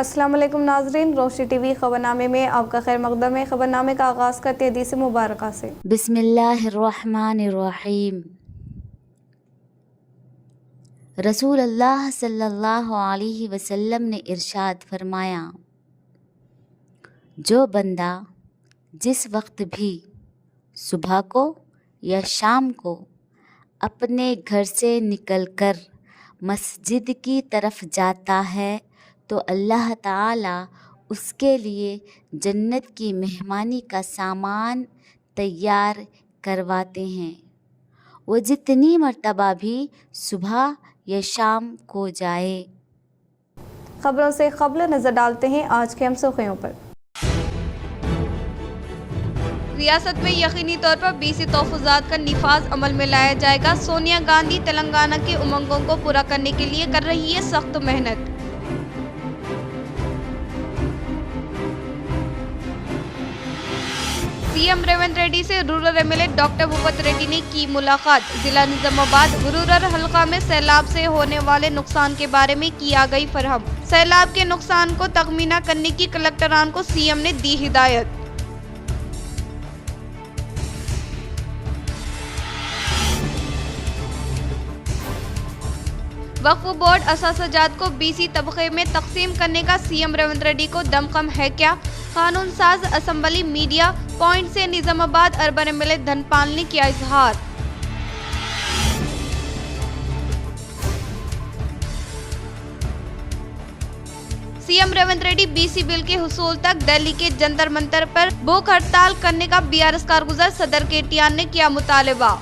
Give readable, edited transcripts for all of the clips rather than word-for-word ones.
अस्सलाम वालेकुम नाज़रीन, रोशनी टीवी खबरनामे में आपका खैर मकदम है। खबरनामे का आगाज़ करते हैं हदीस मुबारक से। बिस्मिल्लाहिर्रहमानिर्रहीम। रसूल अल्लाह सल्लल्लाहु अलैहि वसल्लम ने इरशाद फरमाया, जो बंदा जिस वक्त भी सुबह को या शाम को अपने घर से निकलकर मस्जिद की तरफ जाता है तो अल्लाह ताला उसके लिए जन्नत की मेहमानी का सामान तैयार करवाते हैं। वो जितनी मर्तबा भी सुबह या शाम को जाए। खबरों से क़ब्ल नज़र डालते हैं आज के हम सुर्खियों पर। रियासत में यकीनी तौर पर 20 तोफ़ुज़ात का निफाज अमल में लाया जाएगा। सोनिया गांधी तेलंगाना के उमंगों को पूरा करने के लिए कर रही है सख्त मेहनत। सीएम रेवंत रेड्डी से rural MLA doctor Bhupat Reddy ने की मुलाकात। जिला निजामाबाद रूरल हल्का में सैलाब से होने वाले नुकसान के बारे में किया गई फरहम। सैलाब के नुकसान को तखमीना करने की कलेक्टरान को सीएम ने दी हिदायत। वक्फ बोर्ड असासाजात को बीसी तबके में तकसीम करने का सीएम रेवंत रेड्डी को दमखम है क्या? कानून साज असम्बली मीडिया पॉइंट से निजामाबाद अर्बन एमएलए धनपाल ने किया इजहार। CM Revanth Reddy BC bill के हुसूल तक दिल्ली के जंतर मंतर पर भूख हड़ताल करने का बीआरएस कारगुजार सदर केटीआर ने किया मुतालबा।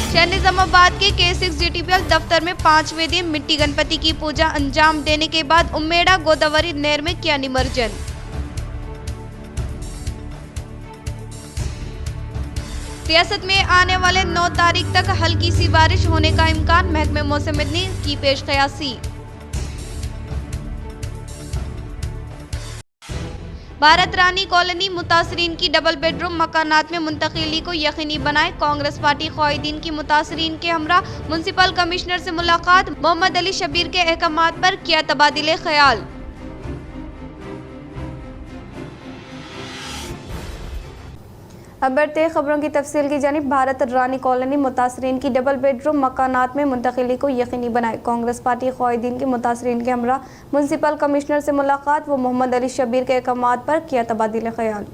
शहर निजामाबाद के K6 GTPL दफ्तर में 5वें दिन मिट्टी गणपति की पूजा अंजाम देने के बाद उम्मेड़ा गोदावरी नहर में किया निमज्जन। रियासत में आने वाले 9 तारीख तक हल्की सी बारिश होने का इम्कान, महकमे मौसम ने की पेश कयासी। भारत रानी कॉलोनी मुतासरीन की डबल बेडरूम मकानात में मुंतकिली को यकीनी बनाए। कांग्रेस पार्टी क़ायदीन की मुतासरीन के हमरा म्युनिसिपल कमिश्नर से मुलाकात। मोहम्मद अली शब्बीर के अहकामात पर किया तबादिले ख्याल। अब बढ़ते हैं खबरों की तफसील की जानिब। भारत रानी कॉलोनी मुतासरीन की डबल बेडरूम मकानात में मुंतकिली को यकीनी बनाए। कांग्रेस पार्टी क़ायदीन के मुतासरीन के हमरा म्युनिसिपल कमिश्नर से मुलाकात व मोहम्मद अली शब्बीर के अहकामात पर किया तबादिले ख्याल।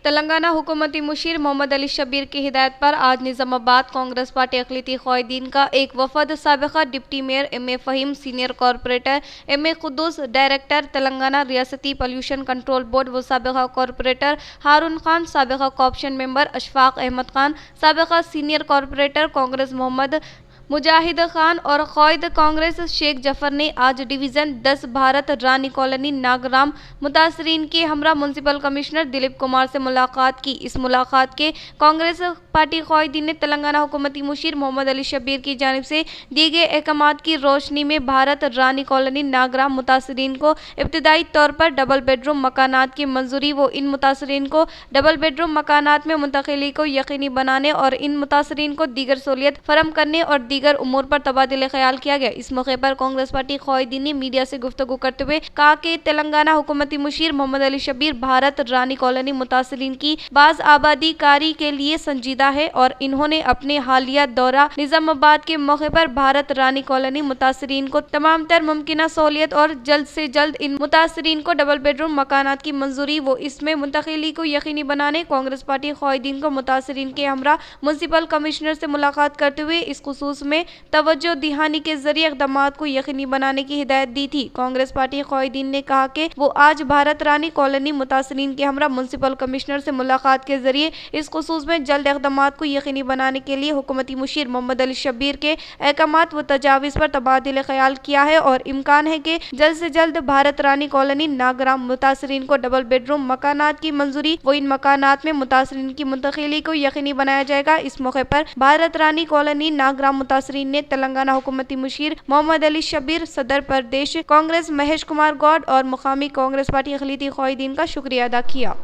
तेलंगाना हुकूमती मुशीर मोहम्मद अली शब्बीर की हिदायत पर आज निजामाबाद कांग्रेस पार्टी अक़लियती क़ायदीन का एक वफद साबिक़ा deputy mayor M A. Fahim, senior corporator M A. Kuddus, director Telangana रियासती पॉल्यूशन कंट्रोल बोर्ड व साबिक़ा कॉरपोरेटर हारून खान, साबिक़ा कॉर्पोरेशन मेंबर अशफाक अहमद खान, साबिक़ा सीनियर कॉरपोरेटर कांग्रेस मोहम्मद मुजाहिद खान और क़ायद कांग्रेस शेख जफर ने आज डिवीज़न 10 भारत रानी कॉलोनी नागराम मुतासरीन के हमरा म्युनिसिपल कमिश्नर दिलीप कुमार से मुलाकात की। इस मुलाकात के कांग्रेस पार्टी क़ायदीन ने तेलंगाना हुकूमती मुशीर मोहम्मद अली शब्बीर की जानिब से दिए गए अहकामात की रोशनी में भारत रानी कॉलोनी नागराम मुतासरीन को इब्तदाई तौर पर डबल बेडरूम मकानात की मंजूरी व इन मुतासरीन को डबल बेडरूम मकानात में मुंतकिली को यकीनी बनाने और इन मुतासरीन को दीगर सहूलियत फराहम करने और दीगर उमूर पर तबादिले ख्याल किया गया। इस मौके पर कांग्रेस पार्टी क़ायदीन ने मीडिया से गुफ्तगू करते हुए कहा कि तेलंगाना हुकूमती मुशीर मोहम्मद अली शब्बीर भारत रानी कॉलोनी मुतासरीन की बाज आबादी कारी के लिए संजीदा है और इन्होंने अपने हालिया दौरा निजामाबाद के मौके पर भारत रानी कॉलोनी मुतासरीन को तमाम तर मुमकिन सहूलियत और जल्द से जल्द इन मुतासरीन को डबल बेडरूम मकानात की मंजूरी व इसमें मुंतकिली को यकीनी बनाने कांग्रेस पार्टी क़ायदीन को मुतासरीन के हमरा म्युनिसिपल कमिश्नर से मुलाकात करते हुए इस खुसूस में तवज्जो दिहानी के जरिए इक़दामात को यकीनी बनाने की हिदायत दी थी। कांग्रेस पार्टी क़ायदीन ने कहा कि वो आज भारत रानी कॉलोनी मुतासरीन के हमरा म्युनिसिपल कमिश्नर से मुलाकात के जरिए इस खुसूस में जल्द इक़दामात को यकीनी बनाने के लिए हुकूमती मुशीर मोहम्मद अली शब्बीर के अहकामात व तजावीज़ पर तबादिले ख्याल किया है और इम्कान है कि जल्द से जल्द भारत रानी कॉलोनी नागराम मुतासरीन को डबल बेडरूम मकानात की मंजूरी व इन मकानात में मुतासरीन की मुंतकिली को यकीनी बनाया जाएगा। इस मौके पर भारत रानी कॉलोनी नागराम मुतासरीन ने तेलंगाना हुकूमती मुशीर मोहम्मद अली शब्बीर, सदर प्रदेश कांग्रेस महेश कुमार गौड और मुकामी कांग्रेस पार्टी अक़लियती क़ायदीन का शुक्रिया अदा किया।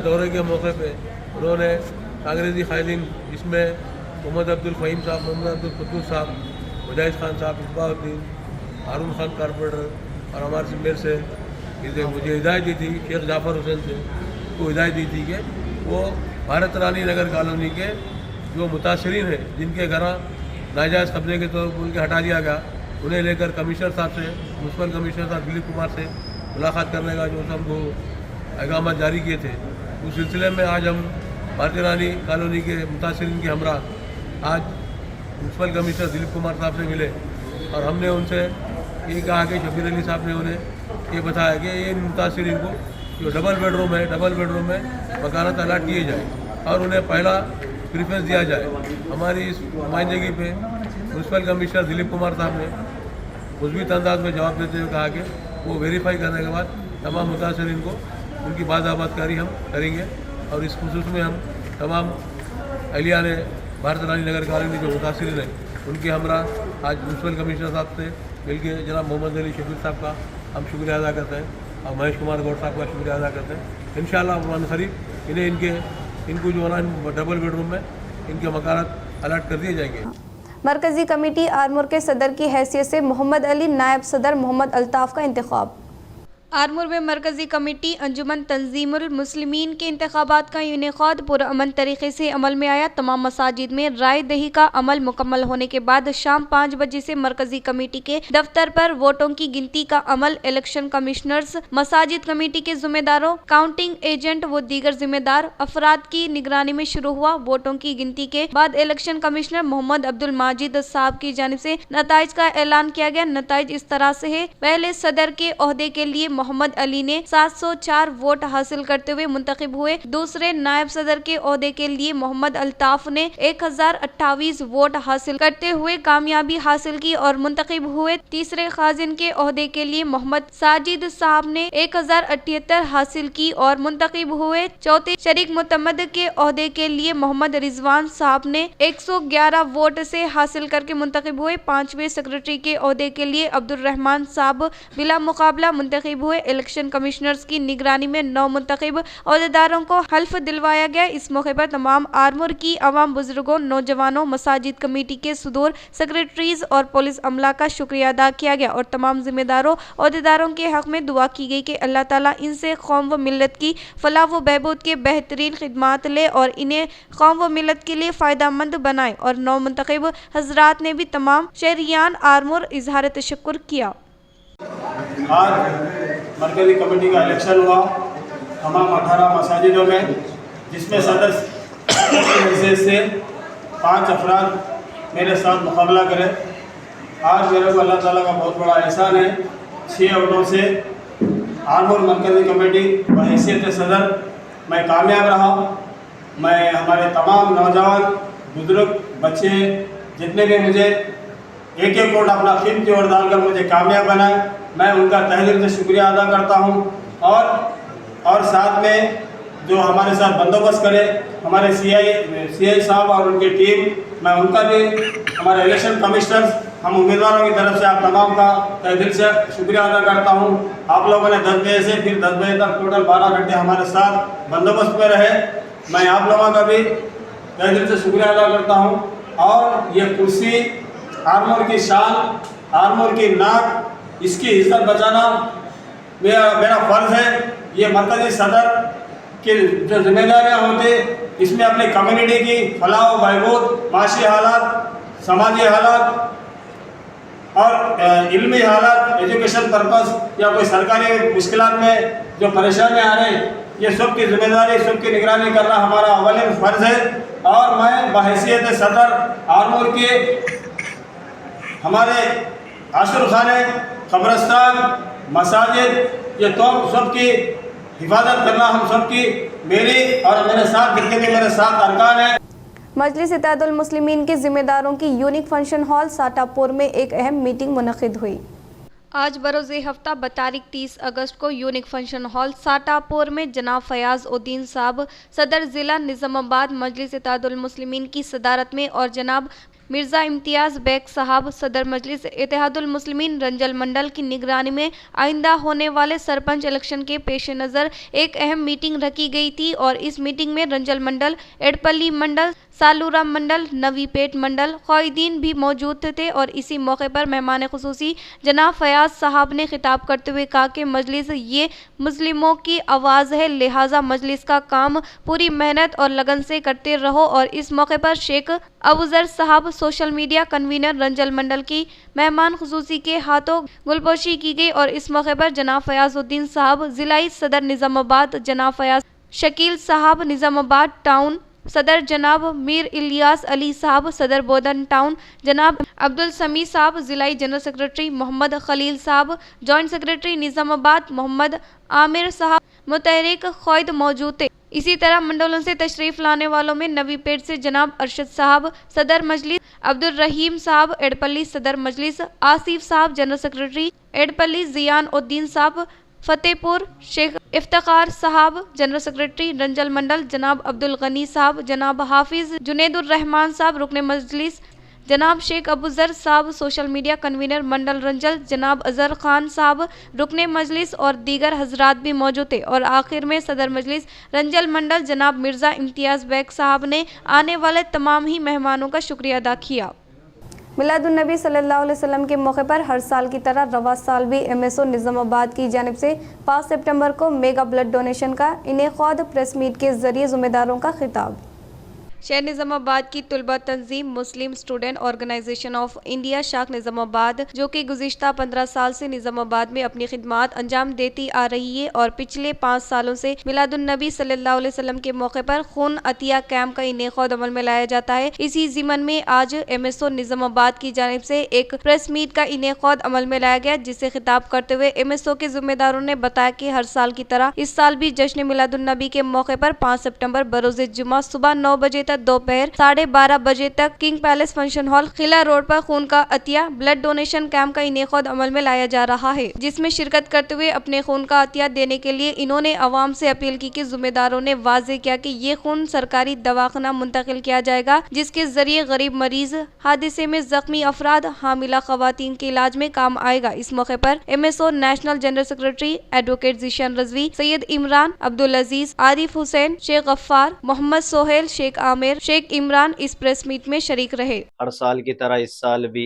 दौरे के मौके पे उन्होंने कांग्रेसी क़ायदीन जिसमें मोहम्मद अब्दुल फ़हीम साहब, मोहम्मद अब्दुल कुद्दूस साहब मुजाहिद खान साहब, इस्बाउद्दीन, हारून खान कारपोरेटर और हमारे से मेरे से मुझे हिदायत दी थी, शेख जाफ़र हुसैन से वो हिदायत दी थी कि वो भारत रानी नगर कॉलोनी के जो मुतासरीन हैं, जिनके घर नाजायज़ कब्जे के तौर पर उनके हटा दिया गया, उन्हें लेकर कमिश्नर साहब से, म्यूनसिपल कमिश्नर साहब दिलीप कुमार से मुलाकात करने का जो सबको पैगाम जारी किए थे, उस सिलसिले में आज हम भारतीय रानी कॉलोनी के मुतासरीन के हमरा आज म्यूनसिपल कमिश्नर दिलीप कुमार साहब से मिले और हमने उनसे ये कहा कि शबीर अली साहब ने उन्हें ये बताया कि ये मुतासरीन को जो डबल बेडरूम में मकानात अलाट किए जाए और उन्हें पहला प्रेफरेंस दिया जाए। हमारी इस नुमाइंदगी पे म्यूनसिपल कमिश्नर दिलीप कुमार साहब ने मुस्बित अंदाज में जवाब देते हुए कहा कि वो वेरीफाई करने के बाद तमाम मुतासरीन को उनकी बाज़ाबातकारी हम करेंगे और इस खुसूस में हम तमाम अहलिया ने भारत रानी नगर कॉलोनी जो मुतासरीन हैं उनके हमरा आज म्यूनसिपल कमिश्नर साहब से मिलकर जनाब मोहम्मद अली शफीर साहब का हम शुक्रिया अदा करते हैं और महेश कुमार गौड़ साहब का शुक्रिया अदा करते हैं। इंशाअल्लाह कुरान करीब इनको जो है ना डबल बेडरूम में इनके मकानात अलाट कर दिए जाएंगे। मरकजी कमेटी आरमूर के सदर की हैसियत से मोहम्मद अली, नायब सदर मोहम्मद अल्ताफ़ का इंतखाब। आरमूर में मरकजी कमेटी अंजुमन तंजीमुल मुस्लिमीन के इंतखाबात का इनेकाद पुरअमन तरीके से अमल में आया। तमाम मसाजिद में राय दही का अमल मुकम्मल होने के बाद शाम 5 बजे से मरकजी कमेटी के दफ्तर पर वोटों की गिनती का अमल इलेक्शन कमिश्नर्स, मसाजिद कमेटी के जिम्मेदारों, काउंटिंग एजेंट व दीगर जिम्मेदार अफराद की निगरानी में शुरू हुआ। वोटों की गिनती के बाद इलेक्शन कमिश्नर मोहम्मद अब्दुल माजिद साहब की जानिब से नताइज का ऐलान किया गया। नताइज इस तरह से है, पहले सदर के ओहदे के लिए मोहम्मद अली ने 704 वोट हासिल करते हुए मुंतखब हुए। दूसरे नायब सदर के ओहदे के लिए मोहम्मद अल्ताफ ने 1028 वोट हासिल करते हुए कामयाबी हासिल की और मुंतखब हुए। तीसरे खाजिन के ओहदे के लिए मोहम्मद साजिद साहब ने 1078 हासिल की और मुंतखब हुए। चौथे शरीक मुतमद के ओहदे के लिए मोहम्मद रिजवान साहब ने 111 वोट से हासिल करके मुंतखब हुए। पांचवें सेक्रेटरी के ओहदे के लिए अब्दुल रहमान साहब बिला मुकाबला मुंतखब हुए। इलेक्शन कमिश्नर्स की निगरानी में 9 मुंतखब ओहदेदारों को हल्फ दिलवाया गया। इस मौके पर तमाम आरमूर की अवाम, बुजुर्गों, नौजवानों, मसाजिद कमेटी के सदूर, सेक्रेटरीज और पुलिस अमला का शुक्रिया अदा किया गया और तमाम जिम्मेदारों ओहदेदारों के हक में दुआ की गई कि अल्लाह ताला इनसे कौम व मिल्लत की फलाह व बहबूद के बेहतरीन खिदमात ले और इन्हें कौम व मिल्लत के लिए फ़ायदामंद बनाए। और 9 मुंतखब हजरात ने भी तमाम शहरियान आरमूर इजहार तशक्कुर किया। आज मरकज़ी कमेटी का इलेक्शन हुआ तमाम 18 मसाजिदों में, जिसमें सदर की हैसियत से 5 अफराद मेरे साथ मुकाबला करें। आज मेरे को अल्लाह ताला का बहुत बड़ा एहसान है, 6 वोटों से आरमूर मरकज़ी कमेटी बहैसियत सदर मैं कामयाब रहा। मैं हमारे तमाम नौजवान, बुजुर्ग, बच्चे जितने भी मुझे एक वोट अपना कीमती वोट डालकर मुझे कामयाब बनाए, मैं उनका तहे दिल से शुक्रिया अदा करता हूं। और साथ में जो हमारे साथ बंदोबस्त करे हमारे सीआई साहब और उनकी टीम, मैं उनका भी, हमारे इलेक्शन कमिश्नर्स, हम उम्मीदवारों की तरफ से आप तमाम का तहे दिल से शुक्रिया अदा करता हूं। आप लोगों ने 10 बजे से फिर 10 बजे तक टोटल 12 घंटे हमारे साथ बंदोबस्त में रहे। मैं आप लोगों का भी तहे दिल से शुक्रिया अदा करता हूँ। और ये कुर्सी आरमूर की शान, आरमूर की नाक, इसकी इज्जत बचाना मेरा फ़र्ज़ है। ये मरकज़ी सदर की जो जिम्मेदारियाँ होती, इसमें अपनी कम्युनिटी की फलाह व बहबूद, माशी हालात, समाजी हालात और इल्मी हालात, एजुकेशन पर्पस या कोई सरकारी मुश्किलात में जो परेशानी आ रही, ये सब की जिम्मेदारी, सब की निगरानी करना हमारा अव्वल फ़र्ज़ है। और मैं बहैसियत सदर आरमूर के हमारे आशुर खाने, कब्रस्तान, मसाजिद, ये तो सबकी हिफाजत करना हम सबकी, मेरी और मेरे साथ जितने भी मेरे साथ अरकान हैं। मजलिस इत्तेहादुल मुस्लिमीन के जिम्मेदारों की यूनिक फंक्शन हॉल साटापुर में एक अहम मीटिंग मुनक़िद हुई। आज बरोज़े हफ्ता बतारीख 30 अगस्त को यूनिक फंक्शन हॉल साटापुर में जनाब फयाज उद्दीन साहब सदर ज़िला निज़ामाबाद मजलिस इत्तेहादुल मुस्लिमीन की सदारत में और जनाब मिर्ज़ा इम्तियाज़ बेग साहब सदर मजलिस इत्तेहादुल मुस्लिमीन रंजल मंडल की निगरानी में आइंदा होने वाले सरपंच इलेक्शन के पेश नज़र एक अहम मीटिंग रखी गई थी। और इस मीटिंग में रंजल मंडल, एडपल्ली मंडल, सालूराम मंडल, नवीपेट मंडल क़ायदीन भी मौजूद थे और इसी मौके पर मेहमान खुसूसी जनाब फयाज साहब ने खिताब करते हुए कहा कि मजलिस ये मुस्लिमों की आवाज़ है, लिहाजा मजलिस का काम पूरी मेहनत और लगन से करते रहो। और इस मौके पर शेख अबूजर साहब सोशल मीडिया कन्वीनर रंजल मंडल की मेहमान खुसूसी के हाथों गुलपोशी की गई और इस मौके पर जनाब फयाजुद्दीन साहब जिलाई सदर निज़ामाबाद, जनाब फयाज शकील साहब निज़ामाबाद टाउन सदर, जनाब मीर इलियास अली साहब सदर बोधन टाउन, जनाब अब्दुल समी साहब जिलाई जनरल सेक्रेटरी, मोहम्मद खलील साहब जॉइंट सेक्रेटरी निज़ामाबाद, मोहम्मद आमिर साहब मुतहरिक क़ायद मौजूद थे। इसी तरह मंडलों से तशरीफ़ लाने वालों में नवीपेट से जनाब अरशद साहब सदर मजलिस, अब्दुल रहीम साहब एडपल्ली सदर मजलिस, आसिफ साहब जनरल सेक्रेटरी एडपल्ली, जियान उद्दीन साहब फतेहपुर, शेख इफ्तिखार साहब जनरल सेक्रेटरी रंजल मंडल, जनाब अब्दुल गनी साहब, जनाब हाफिज जुनेदुर रहमान साहब रुकने मजलिस, जनाब शेख अबूजर साहब सोशल मीडिया कन्वीनर मंडल रंजल, जनाब अजहर खान साहब रुकने मजलिस और दीगर हजरात भी मौजूद थे। और आखिर में सदर मजलिस रंजल मंडल जनाब मिर्ज़ा इम्तियाज़ बेग साहब ने आने वाले तमाम ही मेहमानों का शुक्रिया अदा किया। मिलादुन्नबी सल्लल्लाहु अलैहि वसल्लम के मौके पर हर साल की तरह रवा साल भी MSO निज़ामाबाद की जानिब से 5 सितंबर को मेगा ब्लड डोनेशन का इनेकाद, प्रेस मीट के जरिए ज़िम्मेदारों का खिताब। शहर निज़ामाबाद की तुलबा तंजीम मुस्लिम स्टूडेंट ऑर्गेनाइजेशन ऑफ इंडिया शाख निज़ामाबाद, जो कि गुज़िश्ता 15 साल से निज़ामाबाद में अपनी खिदमात अंजाम देती आ रही है और पिछले 5 सालों से मिलादुन्नबी सल्लल्लाहु अलैहि वसल्लम के मौके पर खून अतिया कैंप का इनेकाद अमल में लाया जाता है। इसी ज़िमन में आज MSO निज़ामाबाद की जानिब से एक प्रेस मीट का इनेकाद अमल में लाया गया, जिससे खिताब करते हुए MSO के जिम्मेदारों ने बताया कि हर साल की तरह इस साल भी जश्न मिलादुन्नबी के मौके पर 5 सितंबर बरोज़ जुमा सुबह 9 बजे तक दोपहर 12:30 बजे तक किंग पैलेस फंक्शन हॉल खिला रोड पर खून का अतिया ब्लड डोनेशन कैंप का इनेकाद अमल में लाया जा रहा है, जिसमें शिरकत करते हुए अपने खून का अतिया देने के लिए इन्होंने अवाम से अपील की कि जिम्मेदारों ने वाजे किया कि ये खून सरकारी दवाखाना मुंतकिल किया जाएगा, जिसके जरिए गरीब मरीज, हादसे में जख्मी अफराद, हामिला खवातीन के इलाज में काम आएगा। इस मौके पर MSO national general secretary advocate Zeeshan Rizvi, Syed Imran, Abdul Aziz, Arif Hussain, Sheikh Gaffar, Mohammed Sohail, Sheikh Aamir, Sheikh Imran इस प्रेस मीट में शरीक रहे। हर साल की तरह इस साल भी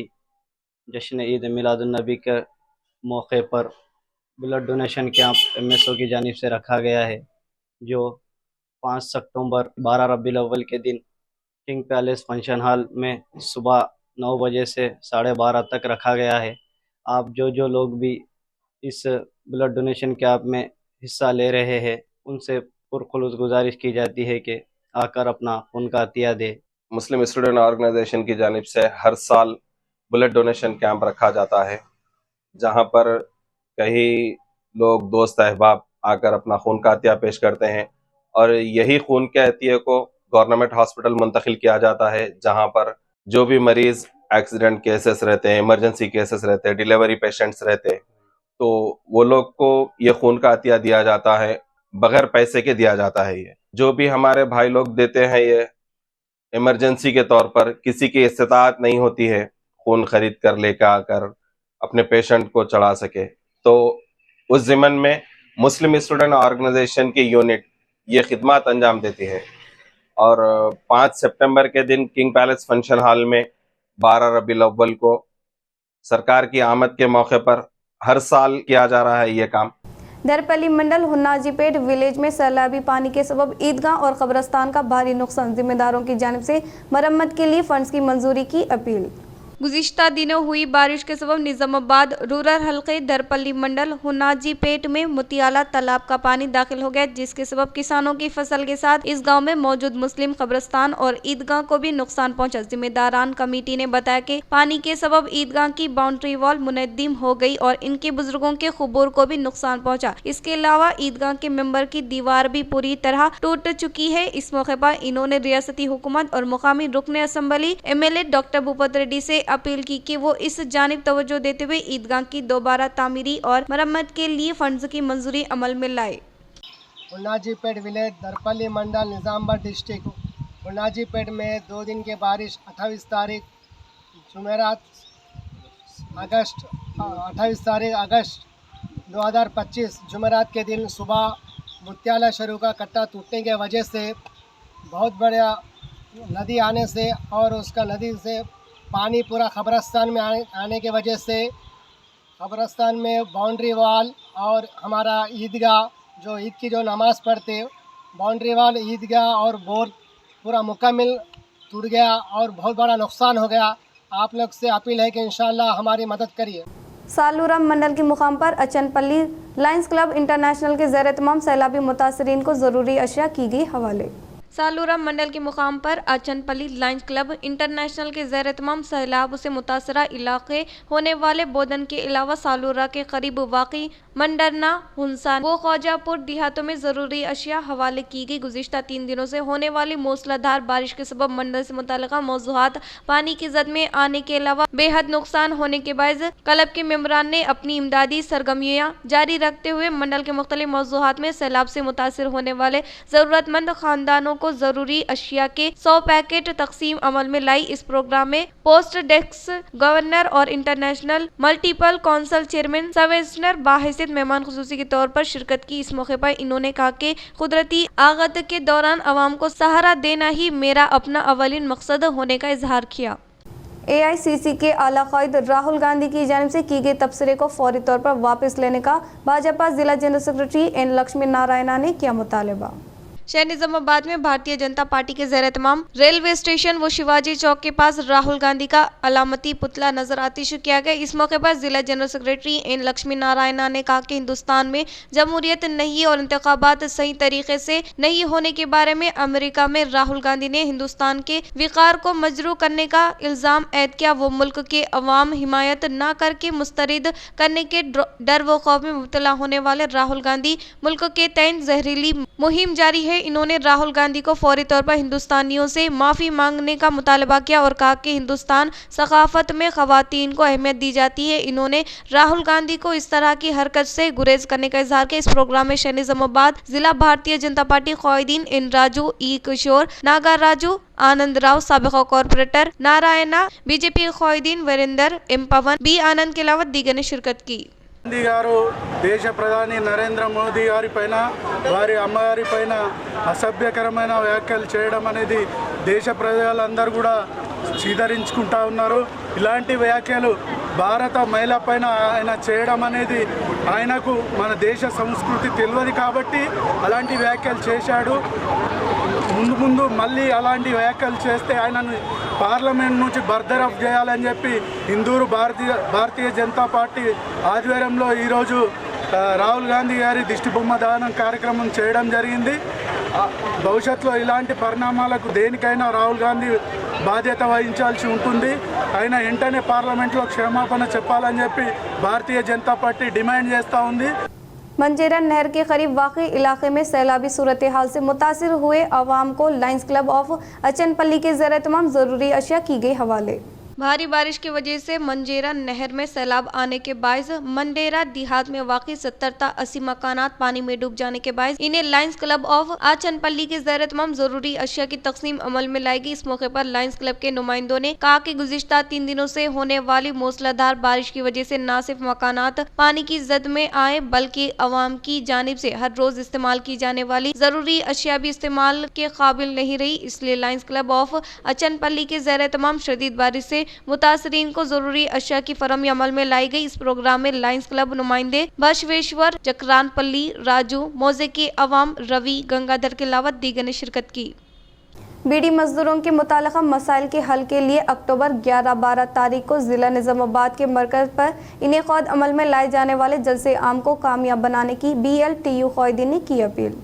जश्न ईद मिलादुन्नबी के मौके पर ब्लड डोनेशन कैंप MSO की जानिब से रखा गया है, जो 5 सितंबर 12 रबीउल अव्वल के दिन किंग पैलेस फंक्शन हॉल में सुबह 9 बजे से 12:30 तक रखा गया है। आप जो लोग भी इस ब्लड डोनेशन कैंप में हिस्सा ले रहे हैं, उनसे पुरखुलूस गुजारिश की जाती है कि आकर अपना खून का अतिया दे। मुस्लिम स्टूडेंट ऑर्गेनाइजेशन की जानिब से हर साल ब्लड डोनेशन कैंप रखा जाता है, जहां पर कई लोग दोस्त अहबाब आकर अपना खून का अतिया पेश करते हैं और यही खून के अतिये को गवर्नमेंट हॉस्पिटल मुंतकिल किया जाता है, जहां पर जो भी मरीज एक्सीडेंट केसेस रहते हैं, इमरजेंसी केसेस रहते हैं, डिलीवरी पेशेंट्स रहते हैं, तो वो लोग को ये खून का अतिया दिया जाता है, बगैर पैसे के दिया जाता है। ये जो भी हमारे भाई लोग देते हैं, ये इमरजेंसी के तौर पर किसी की इस्तिताअत नहीं होती है खून खरीद कर लेकर आकर अपने पेशेंट को चढ़ा सके, तो उस ज़िमन में मुस्लिम स्टूडेंट ऑर्गेनाइजेशन की यूनिट ये खिदमत अंजाम देती है। और 5 सितंबर के दिन किंग पैलेस फंक्शन हॉल में 12 रबीउल अव्वल को सरकार की आमद के मौके पर हर साल किया जा रहा है ये काम। दरपल्ली मंडल हुन्नाजीपेट विलेज में सैलाबी पानी के सबब ईदगाह और कब्रस्तान का भारी नुकसान, जिम्मेदारों की जानिब से मरम्मत के लिए फंड्स की मंजूरी की अपील। गुज़िश्ता दिनों हुई बारिश के सबब निज़ामाबाद रूरल हल्के दरपल्ली मंडल हुन्नाजीपेट में मुतियाला तालाब का पानी दाखिल हो गया, जिसके सबब किसानों की फसल के साथ इस गांव में मौजूद मुस्लिम कब्रस्तान और ईदगाह को भी नुकसान पहुंचा। जिम्मेदारान कमेटी ने बताया कि पानी के सबब ईदगाह की बाउंड्री वॉल मुनद्दिम हो गई और इनके बुजुर्गों के खुबूर को भी नुकसान पहुँचा। इसके अलावा ईदगाह के मेंबर की दीवार भी पूरी तरह टूट चुकी है। इस मौके पर इन्होंने रियासती हुकूमत और मुकामी रुकने assembly MLA doctor Bhupat Reddy से अपील की कि वो इस जानिब तवज्जो देते हुए ईदगाह की दोबारा तामीरी और मरम्मत के लिए फंड्स की मंजूरी अमल में लाए। हुन्नाजीपेट विलेज दरपल्ली मंडल निज़ामाबाद डिस्ट्रिक्ट। हुन्नाजीपेट में 2 दिन की बारिश 28 तारीख अगस्त 2025 जुमेरात के दिन सुबह मुतियाला शरू का कट्टा टूटने की वजह से बहुत बड़ा नदी आने से और उसका नदी से पानी पूरा कब्रस्तान में आने के वजह से कब्रस्तान में बाउंड्री वॉल और हमारा ईदगाह जो ईद की जो नमाज़ पढ़ते बाउंड्री वॉल ईदगाह और बोर पूरा मुकम्मल टूट गया और बहुत बड़ा नुकसान हो गया। आप लोग से अपील है कि इंशाअल्लाह हमारी मदद करिए। सालूरा मंडल के मुकाम पर अचनपल्ली लायंस क्लब इंटरनेशनल के ज़ेर तमाम सैलाबी मुतासरीन को ज़रूरी अशिया की गई हवाले। सालूरा मंडल के मुकाम पर अचनपल्ली लायंस क्लब इंटरनेशनल के ज़ेर तमाम सैलाब से मुतासरा इलाके होने वाले बोदन के अलावा सालूरा के करीब वाक़ई मंडरना, हुनसान व ख्वाजापुर देहातों में ज़रूरी अशिया हवाले की गई। गुज़िश्ता 3 दिनों से होने वाली मूसलाधार बारिश के सबब मंडल से मुताल्लिक़ा मौज़ूआत पानी की जद में आने के अलावा बेहद नुकसान होने के बायस क्लब के मेंबरान ने अपनी इमदादी सरगर्मियाँ जारी रखते हुए मंडल के मुख्तलिफ मौज़ूआत में सैलाब से मुतासर होने वाले ज़रूरतमंद खानदानों को ज़रूरी अशिया के 100 पैकेट तकसीम अमल में लाई। इस प्रोग्राम में पोस्ट डेस्क गवर्नर और इंटरनेशनल मल्टीपल काउंसिल चेयरमैन सवेस्नर बाहिसियत मेहमान खुसूसी के तौर पर शिरकत की। इस मौके पर इन्होंने कहा कि कुदरती आगत के दौरान आवाम को सहारा देना ही मेरा अपना अवलिन मकसद होने का इजहार किया। AICC के आला क़ायद राहुल गांधी की जानिब से की गई तबसरे को फौरी तौर पर वापस लेने का भाजपा जिला general secretary N Lakshmi Narayana ने किया मुतालबा। शहर निजामाबाद में भारतीय जनता पार्टी के ज़ेर तमाम रेलवे स्टेशन व शिवाजी चौक के पास राहुल गांधी का अलामती पुतला नजर आतिश किया गया। इस मौके पर जिला general secretary N Lakshmi Narayana ने कहा कि हिंदुस्तान में जमहूरियत नहीं और इंतखाबात सही तरीके से नहीं होने के बारे में अमेरिका में राहुल गांधी ने हिंदुस्तान के विकार को मजरू करने का इल्ज़ाम ऐद किया। वो मुल्क के अवाम हिमायत न करके मुस्तरद करने के डर व खौफ में मुब्तला होने वाले राहुल गांधी मुल्क के तहत जहरीली मुहिम जारी है। इन्होंने राहुल गांधी को फौरी तौर पर हिंदुस्तानियों से माफ़ी मांगने का मुतालबा किया और कहा कि हिंदुस्तान सकाफत में ख़वातीन को अहमियत दी जाती है। इन्होंने राहुल गांधी को इस तरह की हरकत से गुरेज करने का इजहार किया। इस प्रोग्राम में शहर निजामाबाद जिला भारतीय जनता पार्टी क़ायदीन एन राजू, ई किशोर, नागा राजू, आनंद राव, साबिक़ा कॉर्पोरेटर नारायणा, बीजेपी क़ायदीन वीरेंद्र, एम पवन, बी आनंद के अलावा दीगर ने शिरकत की। गांधी गारू देश प्रधानी नरेंद्र मोदी गारी पैना वारी अम्मगारी पैना असभ्यकरమైన వ్యాఖ్యలు చేయడం అనేది దేశ ప్రజలందరూ కూడా చీదరించుకుంటా ఉన్నారు। ఇలాంటి వ్యాఖ్యలు భారత మహిళ పైన ఆయన చేయడం అనేది ఆయనకు మన దేశ సంస్కృతి తెలియదు కాబట్టి అలాంటి వ్యాఖ్యలు చేశాడు। ముందు మళ్ళీ అలాంటి వ్యాఖ్యలు చేస్తే ఆయనను పార్లమెంట్ నుంచి బర్తరఫ్ చేయాలని చెప్పి హిందూరు భారతీయ జనతా పార్టీ ఆధ్వర్యంలో ఈరోజు రాహుల్ గాంధీ గారి దిష్టి బొమ్మ దానం కార్యక్రమం చేయడం జరిగింది। భవిష్యత్తులో ఇలాంటి పరిణామాలకు దేనికైనా రాహుల్ గాంధీ బాధ్యత వహించాల్సి ఉంటుంది। ఆయన వెంటనే పార్లమెంట్లో క్షమాపణ చెప్పాలని చెప్పి భారతీయ జనతా పార్టీ డిమాండ్ చేస్తూ ఉంది। मंजेरा नहर के करीब वाक़ई इलाके में सैलाबी सूरत हाल से मुतासिर हुए अवाम को लायंस क्लब ऑफ अचनपल्ली के ज़ेर तमाम ज़रूरी अशिया की गई हवाले। भारी बारिश की वजह से मंजेरा नहर में सैलाब आने के बायस मंडेरा देहात में वाक़ई 70 ता 80 मकानात पानी में डूब जाने के बायस इन्हें लायंस क्लब ऑफ आचनपल्ली के ज़ेर तमाम जरूरी अशिया की तकसीम अमल में लाएगी। इस मौके पर लायंस क्लब के नुमाइंदों ने कहा कि गुज़िश्ता 3 दिनों से होने वाली मूसलाधार बारिश की वजह से न सिर्फ मकानात पानी की जद में आए बल्कि अवाम की जानिब से हर रोज इस्तेमाल की जाने वाली जरूरी अशिया भी इस्तेमाल के काबिल नहीं रही। इसलिए लायंस क्लब ऑफ अचनपल्ली के ज़ेर तमाम शदीद बारिश से मुतासरीन को जरूरी अशिया की फरहमी अमल में लाई गई। इस प्रोग्राम में लायंस क्लब नुमाइंदे बशवेश्वर, जकरानपल्ली, राजू, मौजे के अवाम, रवि, गंगाधर के अलावा दीगर ने शिरकत की। बीडी मजदूरों के मुताल्लिक़ा मसाइल के हल के लिए अक्टूबर 11-12 तारीख को ज़िला निज़ामाबाद के मरकज़ पर इनेक़ाद अमल में लाए जाने वाले जलसे आम को कामयाब बनाने की BLTU क़ायदीन ने की अपील।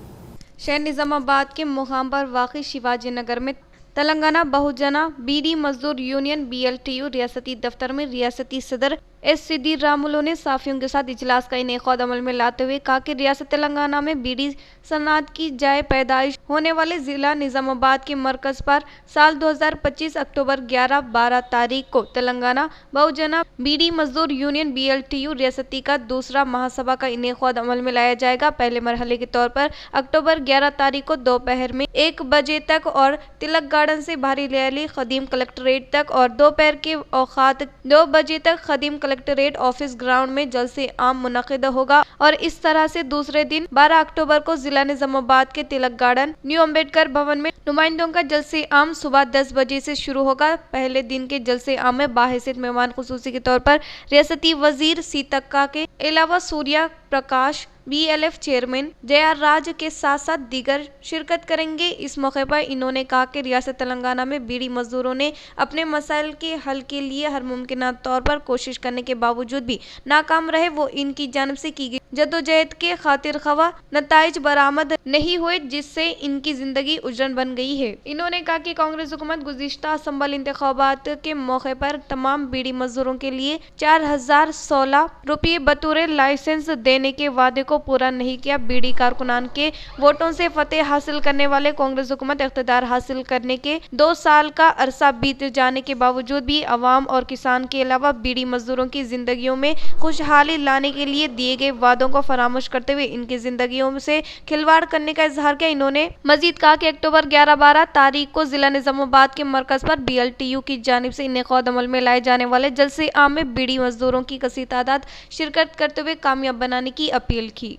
शहर निज़ामाबाद के मुकाम पर वाक़ई शिवाजी नगर में तेलंगाना बहुजना बीडी मजदूर यूनियन BLTU रियासती दफ्तर में रियासती सदर SD रामुलू ने साफियों के साथ इजलास का इनेक़ाद अमल में लाते हुए कहा कि रियासत तेलंगाना में बीडी सनात की जाए पैदाइश होने वाले ज़िला निज़ामाबाद के मरकज़ पर साल 2025 अक्टूबर 11-12 तारीख को तेलंगाना बहुजना बीडी मजदूर यूनियन BLTU रियासती का दूसरा महासभा का इनेक़ाद अमल में लाया जाएगा। पहले मरहले के तौर पर अक्टूबर 11 तारीख को दोपहर में 1 बजे तक और तिलक गार्डन से भारी रैली खदीम कलेक्ट्रेट तक और दोपहर के औकात 2 बजे तक खदीम कलेक्ट्रेट ऑफिस ग्राउंड में जलसे आम मुनक़िद होगा और इस तरह से दूसरे दिन 12 अक्टूबर को जिला निजामाबाद के तिलक गार्डन न्यू अम्बेडकर भवन में नुमाइंदों का जलसे आम सुबह 10 बजे से शुरू होगा। पहले दिन के जलसे आम में बाहिसियत मेहमान खुसूसी के तौर पर रियासती वजीर सीतक्का के अलावा सूर्या प्रकाश BLF चेयरमैन जया राज के साथ साथ दीगर शिरकत करेंगे। इस मौके पर इन्होंने कहा कि रियासत तेलंगाना में बीड़ी मजदूरों ने अपने मसाइल के हल के लिए हर मुमकिन तौर पर कोशिश करने के बावजूद भी नाकाम रहे। वो इनकी जानिब से की गई जद्दोजहद के खातिर खवा नताइज बरामद नहीं हुए, जिससे इनकी जिंदगी उजरन बन गई है। इन्होंने कहा कि कांग्रेस हुकूमत गुज़िश्ता असम्बली इंतखाबात के मौके पर तमाम बीड़ी मजदूरों के लिए 4016 रुपये बतौर लाइसेंस देने के वादे को पूरा नहीं किया। बीड़ी कारकुनान के वोटों से फतेह हासिल करने वाले कांग्रेस हुकूमत इख्तिदार हासिल करने के 2 साल का अरसा बीत जाने के बावजूद भी अवाम और किसान के अलावा बीड़ी मजदूरों की जिंदगियों में खुशहाली लाने के लिए दिए गए वादों को फरामोश करते हुए इनकी जिंदगियों से खिलवाड़ करने का इजहार किया। इन्होंने मजीद कहा कि अक्टूबर 11-12 तारीख को जिला निजामाबाद के मरकज पर BLTU की जानिब से इनेकाद अमल में लाए जाने वाले जलसे आम में बीड़ी मजदूरों की कसी तादाद शिरकत करते हुए कामयाब बनाने की अपील की।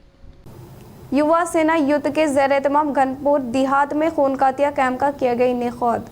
युवा सेना युद्ध के ज़ेर एहतमाम घनपुर देहात में खूनकातिया कैंप का किया गया इनेकाद।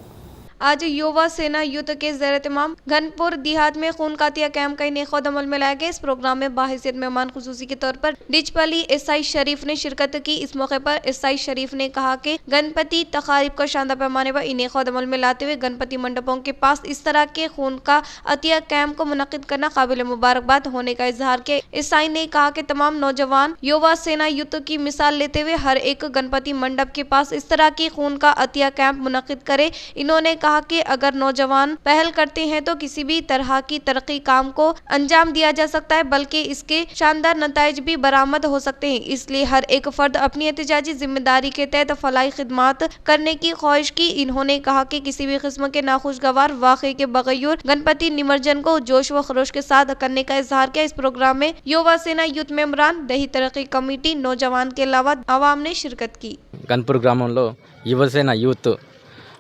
आज युवा सेना युद्ध के ज़ेर एहतमाम घनपुर देहात में खूनकातिया कैंप का इनेकाद अमल में लाया गया। इस प्रोग्राम में बाहिसियत मेहमान खुसूसी के तौर पर डिचपली SI शरीफ ने शिरकत की। इस मौके पर SI शरीफ ने कहा कि गणपति तकारीब का शानदार पैमाने पर इनेकाद अमल में लाते हुए गणपति मंडपों के पास इस तरह के खून का अतिया कैंप को मुनक़िद करना काबिल मुबारकबाद होने का इजहार किया। SI ने कहा कि तमाम नौजवान युवा सेना युद्ध की मिसाल लेते हुए हर एक गणपति मंडप के पास इस तरह की खून का अतिया कैंप मुनक़िद करे। इन्होंने कहा कि अगर नौजवान पहल करते हैं तो किसी भी तरह की तरक्की काम को अंजाम दिया जा सकता है, बल्कि इसके शानदार नताइज भी बरामद हो सकते हैं। इसलिए हर एक फर्द अपनी एहतिजाजी जिम्मेदारी के तहत फलाही खिदमात करने की ख्वाहिश की। इन्होंने कहा कि किसी भी किस्म के नाखुशगवार वाक़े के बगैर गणपति निमज्जन को जोश व खरोश के साथ करने का इजहार किया। इस प्रोग्राम में युवा सेना यूथ मेंबरान, दही तरक्की कमेटी, नौजवान के अलावा आवाम ने शिरकत की। గన్పూర్ గ్రామంలో యువసేన యూత్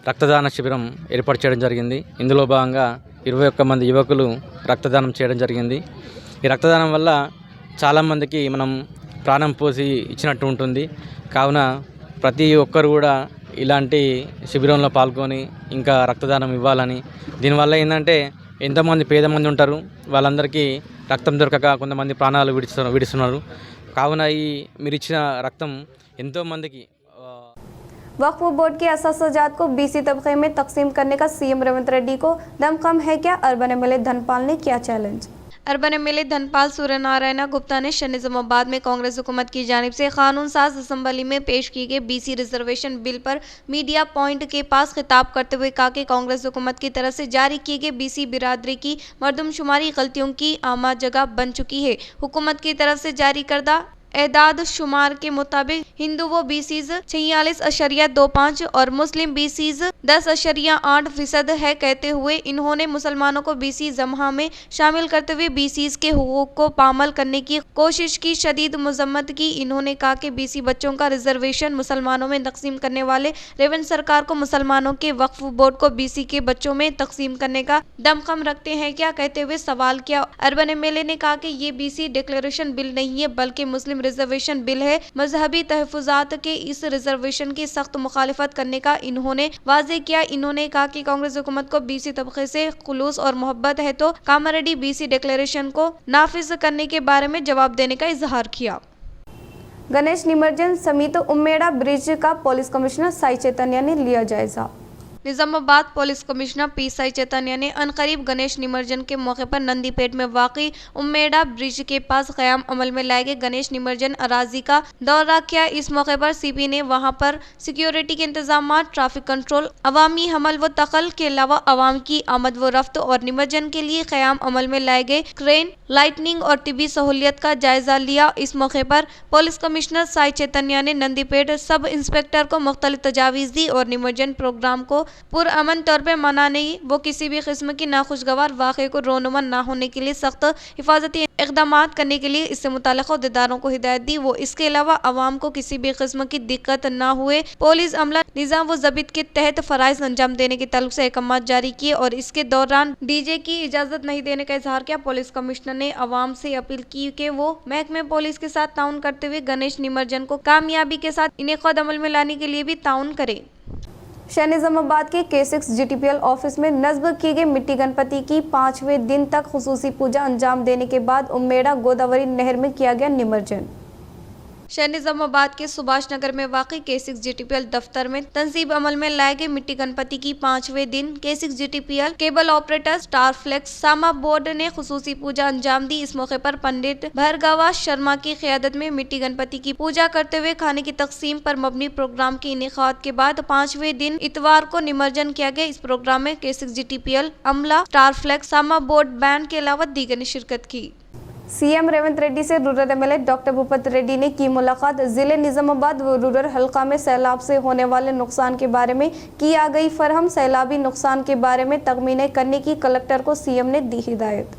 రక్తదాన శిబిరం ఏర్పాటు చేయడం జరిగింది. ఇందులో భాగంగా 21 మంది యువకులు రక్తదానం చేయడం జరిగింది. ఈ రక్తదానం వల్ల చాలామందికి మనం ప్రాణం పోసి ఇచ్చినట్టు ఉంటుంది. కావున ప్రతి ఒక్కరు కూడా ఇలాంటి శిబిరంలో పాల్గొని ఇంకా రక్తదానం ఇవ్వాలని, దీనివల్ల ఏంటంటే ఎంతోమంది పేద మంది ఉంటారు, వాళ్ళందరికీ రక్తం దొరకక కొంతమంది ప్రాణాలు విడుస్తున్నారు. కావున ఈ మీరు ఇచ్చిన రక్తం ఎంతోమందికి वक्फ बोर्ड के असासाजात को BC तबके में तकसीम करने का CM रेवंत रेड्डी को दमखम है क्या? अर्बन MLA धनपाल ने किया challenge. Urban MLA Dhanpal Suryanarayan Gupta ने शहर निजामाबाद में कांग्रेस हुकूमत की जानिब से कानून साज असम्बली में पेश किए गए BC रिजर्वेशन बिल पर मीडिया पॉइंट के पास खिताब करते हुए कहा कि कांग्रेस हुकूमत की तरफ से जारी किए गए BC बिरादरी की मरदमशुमारी गलतियों की आमा जगह बन चुकी है। हुकूमत की तरफ से जारी करदा एदाद शुमार के मुताबिक हिंदू व BCs 46.25 और मुस्लिम BCs 10.8% है। कहते हुए इन्होंने मुसलमानों को BC जमहा में शामिल करते हुए BCs के हुकूक को पामाल करने की कोशिश की शदीद मजम्मत की। इन्होंने कहा कि BC बच्चों का रिजर्वेशन मुसलमानों में तकसीम करने वाले रेवंत सरकार को मुसलमानों के वक्फ बोर्ड को BC के बच्चों में तकसीम करने का दमखम रखते हैं क्या, कहते हुए सवाल किया। अर्बन MLA ने कहा कि ये BC डिक्लेरेशन बिल नहीं है बल्कि मुस्लिम रिजर्वेशन बिल है। मजहबी तहफुजात के इस रिजर्वेशन की सख्त मुखालिफत करने का इन्होंने वाजे किया। इन्होंने कहा कि कांग्रेस हुकूमत को BC तबके से खुलूस और मोहब्बत है तो कामारेड्डी BC डिक्लेरेशन को नाफिज करने के बारे में जवाब देने का इजहार किया। गणेश निमज्जन समित उम्मेड़ा ब्रिज का पुलिस कमिश्नर साई चैतन्य ने लिया जायजा। Nizamabad police commissioner P Sai Chaitanya ने अनकरीब गणेश निमज्जन के मौके पर नंदीपेट में वाक़ई उम्मेड़ा ब्रिज के पास क़याम अमल में लाए गए गणेश निमज्जन अराजी का दौरा किया। इस मौके पर CP ने वहां पर सिक्योरिटी के इंतजाम, ट्रैफिक कंट्रोल, अवामी हमल व तकल के अलावा अवाम की आमद व रफ्त और निमज्जन के लिए क़याम अमल में लाए गए क्रेन, लाइटनिंग और तिबी सहूलियत का जायजा लिया। इस मौके पर पुलिस कमिश्नर साई चैतन्य ने नंदीपेट सब इंस्पेक्टर को मुख्तलिफ तजावीज़ दी और निमज्जन प्रोग्राम को पुरअमन तौर पर मनाने वो किसी भी किस्म की नाखुशगवार वाक़े को रोनुमा न होने के लिए सख्त हिफाजती इक़दाम करने के लिए इससे मुताल्लिक़ अहदेदारों को हिदायत दी। वो इसके अलावा आवाम को किसी भी किस्म की दिक्कत न हुए पुलिस अमला निज़ाम व ज़ब्त के तहत फ़राइज़ अंजाम देने के ताल्लुक से अहकाम जारी किए और इसके दौरान डीजे की इजाज़त नहीं देने का इजहार किया। पुलिस कमिश्नर ने आवाम से अपील की कि वो महकमे पुलिस के साथ ताउन करते हुए गणेश निमज्जन को कामयाबी के साथ इनेक़ाद अमल में लाने के लिए भी ताउन करें। शहर निज़ामाबाद के K6 GTPL ऑफिस में नस्ब की गई मिट्टी गणपति की 5वें दिन तक खुसूसी पूजा अंजाम देने के बाद उम्मेड़ा गोदावरी नहर में किया गया निमज्जन। शहर निज़ामाबाद के सुभाष नगर में वाक़ई K6 GTPL दफ्तर में तंसीब अमल में लाए गए मिट्टी गणपति की 5वें दिन K6 GTPL cable operator star flex सामा बोर्ड ने खुसूसी पूजा अंजाम दी। इस मौके पर पंडित भरगवा शर्मा की क़यादत में मिट्टी गणपति की पूजा करते हुए खाने की तकसीम पर मबनी प्रोग्राम के इनेकाद के बाद 5वें दिन इतवार को निमज्जन किया गया। इस प्रोग्राम में K6 GTPL अमला, स्टार फ्लेक्स, सामा बोर्ड बैंड के अलावा दीगर ने शिरकत की। सीएम रेवंत रेड्डी से rural MLA doctor Bhupat Reddy ने की मुलाकात। जिले निजामाबाद व रूरल हल्का में सैलाब से होने वाले नुकसान के बारे में किया गई फरहम। सैलाबी नुकसान के बारे में तखमीने करने की कलेक्टर को सीएम ने दी हिदायत।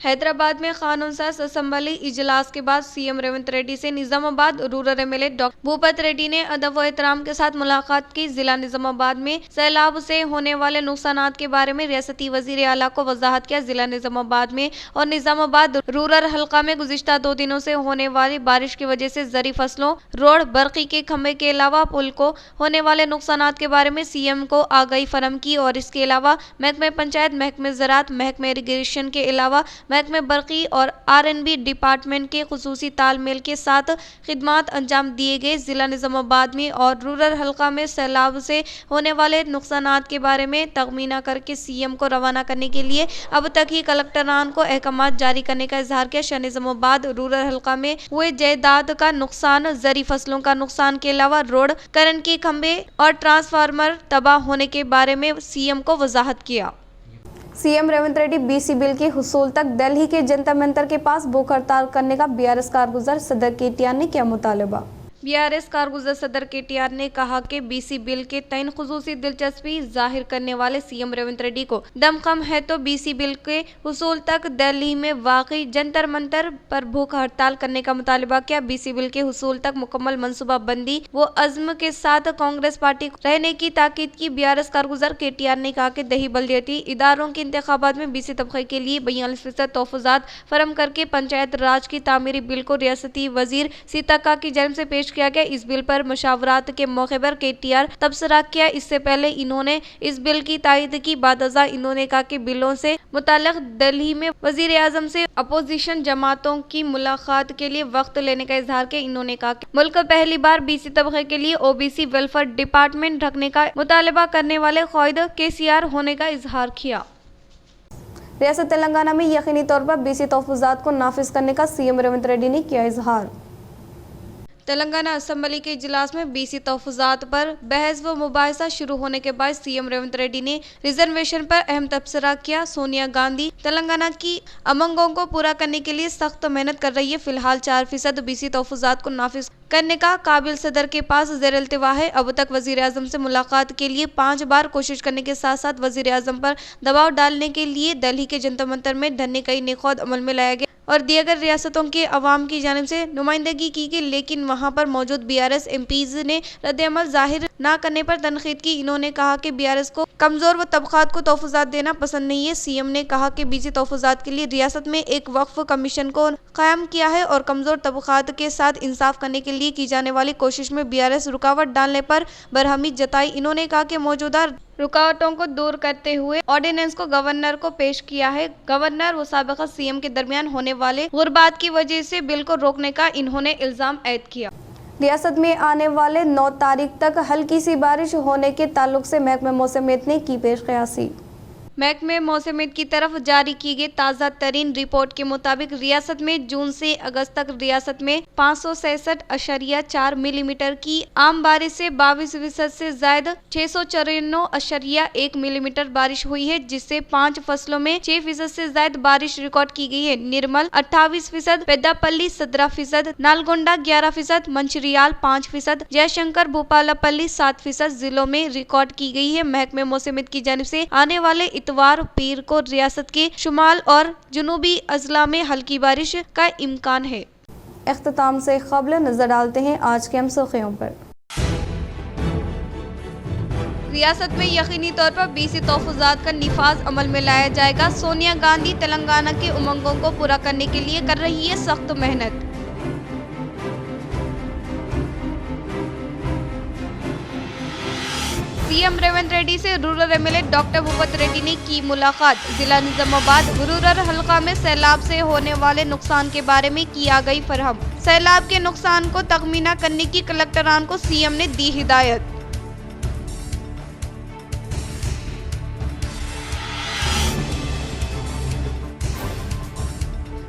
हैदराबाद में कानून साज असम्बली इजलास के बाद सीएम रेवंत रेड्डी से Nizamabad rural MLA doctor Bhupat Reddy ने अदब व एहतराम के साथ मुलाकात की। जिला निजामाबाद में सैलाब से होने वाले नुकसानात के बारे में रियासती वजीर आला को वजाहत किया। जिला निजामाबाद में और निजामाबाद रूरल हल्का में गुज़िश्ता 2 दिनों से होने वाली बारिश की वजह से ज़री फसलों, रोड, बरक़ी के खंभे के अलावा पुल को होने वाले नुकसानात के बारे में सीएम को आगाही फरहम की और इसके अलावा महकमे पंचायत, महकमे ज़राअत, महकमे इरिगेशन के अलावा महकमे बरक़ी और R&B डिपार्टमेंट के खुसूसी तालमेल के साथ खिदमात अंजाम दिए गए। जिला निजामाबाद में और रूरल हल्का में सैलाब से होने वाले नुकसानात के बारे में तखमीना करके सीएम को रवाना करने के लिए अब तक ही कलेक्टरान को अहकाम जारी करने का इजहार किया। शहर निजामाबाद रूरल हल्का में हुए जायदाद का नुकसान, ज़री फसलों का नुकसान के अलावा रोड, करंट के खंभे और ट्रांसफार्मर तबाह होने के बारे में सीएम को वजाहत किया। CM Revanth Reddy BC bill के हुसूल तक दिल्ली के जंतर मंतर के पास भूख हड़ताल करने का BRS कारगुजार सदर KTR ने किया मुतालबा। BRS कारगुजार सदर KTR ने कहा कि BC बिल के तयन खुसूसी दिलचस्पी जाहिर करने वाले सीएम रेवंत रेड्डी को दमखम है तो BC बिल के हुसूल तक दिल्ली में वाकई जंतर मंतर पर भूख हड़ताल करने का मुतालबा किया। BC बिल के हुसूल तक मुकम्मल मनसूबा बंदी वो अज़्म के साथ कांग्रेस पार्टी रहने की ताकीद की। BRS कारगुजार KTR ने कहा कि दही बल्दियती इदारों के इंतखाबात में BC तबके के लिए 42% तोहफ़ात फराहम करके पंचायत राज की तामीरी बिल को रियासती वजीर सीताका की जानिब से पेश किया गया। इस बिल पर मुशावरात के मौके पर KTR तबसरा किया। इससे पहले इन्होंने इस बिल की तायद की। बादअज़ा इन्होंने कहा कि बिलों से मुताल्लिक़ दिल्ली में वज़ीर आज़म से अपोजिशन जमातों की मुलाकात के लिए वक्त लेने का इजहार किया। इन्होंने कहा कि मुल्क पहली बार BC तबके के लिए OBC वेलफेयर डिपार्टमेंट रखने का मुतालबा करने वाले क़ायद KCR होने का इजहार किया। रियासत तेलंगाना में यकीनी तौर पर BC तोहफ़ात को नाफिज करने का सीएम रेवंत रेड्डी ने किया इजहार। तेलंगाना असम्बली के इजलास में BC तोहफ़ात पर बहस व मुबाहिसा शुरू होने के बाद सीएम रेवंत रेड्डी ने रिजर्वेशन पर अहम तबसरा किया। सोनिया गांधी तेलंगाना की उमंगों को पूरा करने के लिए सख्त मेहनत कर रही है। फिलहाल 4% BC तोहफ़ात को नाफिज करने का काबिल सदर के पास ज़ेर इल्तिवा है। अब तक वज़ीर आज़म से मुलाकात के लिए 5 बार कोशिश करने के साथ साथ वज़ीर आज़म पर दबाव डालने के लिए दिल्ली के जंतर मंतर में धरने का इनेकाद अमल में लाया गया और दीगर रियासतों के अवाम की जानिब से नुमाइंदगी की गई, लेकिन वहां पर मौजूद BRS MPs ने रद्द-ए-अमल जाहिर न करने पर तनकीद की। इन्होंने कहा कि BRS को कमज़ोर व तबक़ात को तोहफ़ात देना पसंद नहीं है। सीएम ने कहा कि BC तोहफ़ात के लिए रियासत में एक वक्फ कमीशन को कायम किया है और कमज़ोर तबक़ात के साथ इंसाफ करने के लिए की जाने वाली कोशिश में BRS रुकावट डालने पर बरहमी जताई। इन्होंने कहा कि मौजूदा रुकावटों को दूर करते हुए ऑर्डिनेंस को गवर्नर को पेश किया है। गवर्नर व साबिक़ा सीएम के दरमियान होने वाले गुरबात की वजह से बिल को रोकने का इन्होंने इल्ज़ाम ऐद किया। रियासत में आने वाले 9 तारीख तक हल्की सी बारिश होने के ताल्लुक से महकमे मौसमियत ने की पेश क़यासी। महकमे मौसमियत की तरफ जारी की गई ताज़ा तरीन रिपोर्ट के मुताबिक रियासत में जून से अगस्त तक रियासत में 567.4 मिलीमीटर की आम बारिश से 22% से ज्यादा 694.1 मिलीमीटर बारिश हुई है, जिससे 5 फसलों में 6% से ज्यादा बारिश रिकॉर्ड की गई है। निर्मल 28%, पेद्दापल्ली 17%, नालगोंडा 11%, मंचिरियाल 5%, जयशंकर भूपालपल्ली 7% जिलों में रिकॉर्ड की गई है। महकमे मौसमियत की जानिब से आने वाले इतवार पीर को रियासत के शुमाल और जुनूबी अजला में हल्की बारिश का इम्कान है। इख्तिताम से क़ब्ल नजर डालते हैं आज के हम सुर्खियों पर। रियासत में यकीनी तौर पर 20 तोफ़ुज़ात का निफाज अमल में लाया जाएगा। सोनिया गांधी तेलंगाना के उमंगों को पूरा करने के लिए कर रही है सख्त मेहनत। सीएम रेवंत रेड्डी से rural MLA doctor Bhupat Reddy ने की मुलाकात। जिला निजामाबाद रूरल हल्का में सैलाब से होने वाले नुकसान के बारे में किया गई फरहम। सैलाब के नुकसान को तखमीना करने की कलेक्टरान को सीएम ने दी हिदायत।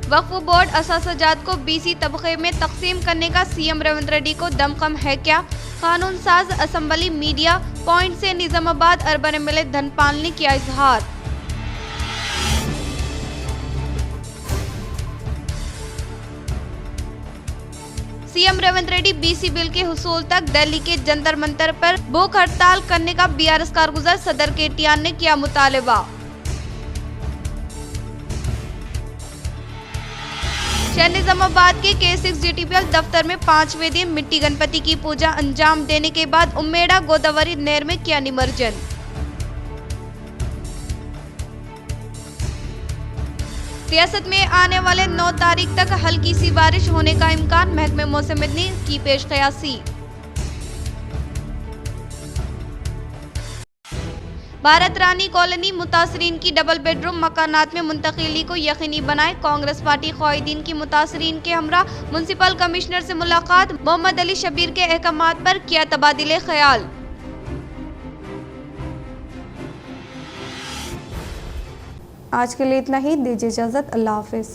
वक्फ बोर्ड असासाजात को बीसी तबके में तकसीम करने का सीएम रेवंत रेड्डी को दमखम है क्या? कानून साज असम्बली मीडिया पॉइंट से निजामाबाद अर्बन एमएलए धनपाल ने किया इजहार। CM Revanth Reddy BC bill के हुसूल तक दिल्ली के जंतर मंतर पर भूख हड़ताल करने का बीआरएस कारगुजार सदर केटीआर ने किया मुतालबा। शहर निजामाबाद के K6 GTPL दफ्तर में 5वें दिन मिट्टी गणपति की पूजा अंजाम देने के बाद उम्मेड़ा गोदावरी नहर में किया निमज्जन। रियासत में आने वाले 9 तारीख तक हल्की सी बारिश होने का इम्कान, महकमे मौसमियत ने की पेश कयासी। भारत रानी कॉलोनी मुतासरीन की डबल बेडरूम मकानात में मुंतकिली को यकीनी बनाए। कांग्रेस पार्टी क़ायदीन की मुतासरीन के हमरा म्युनिसिपल कमिश्नर से मुलाकात। मोहम्मद अली शबीर के अहकामात पर किया तबादिले ख्याल। आज के लिए इतना ही, दीजिए इजाजत। अल्लाह हाफिज।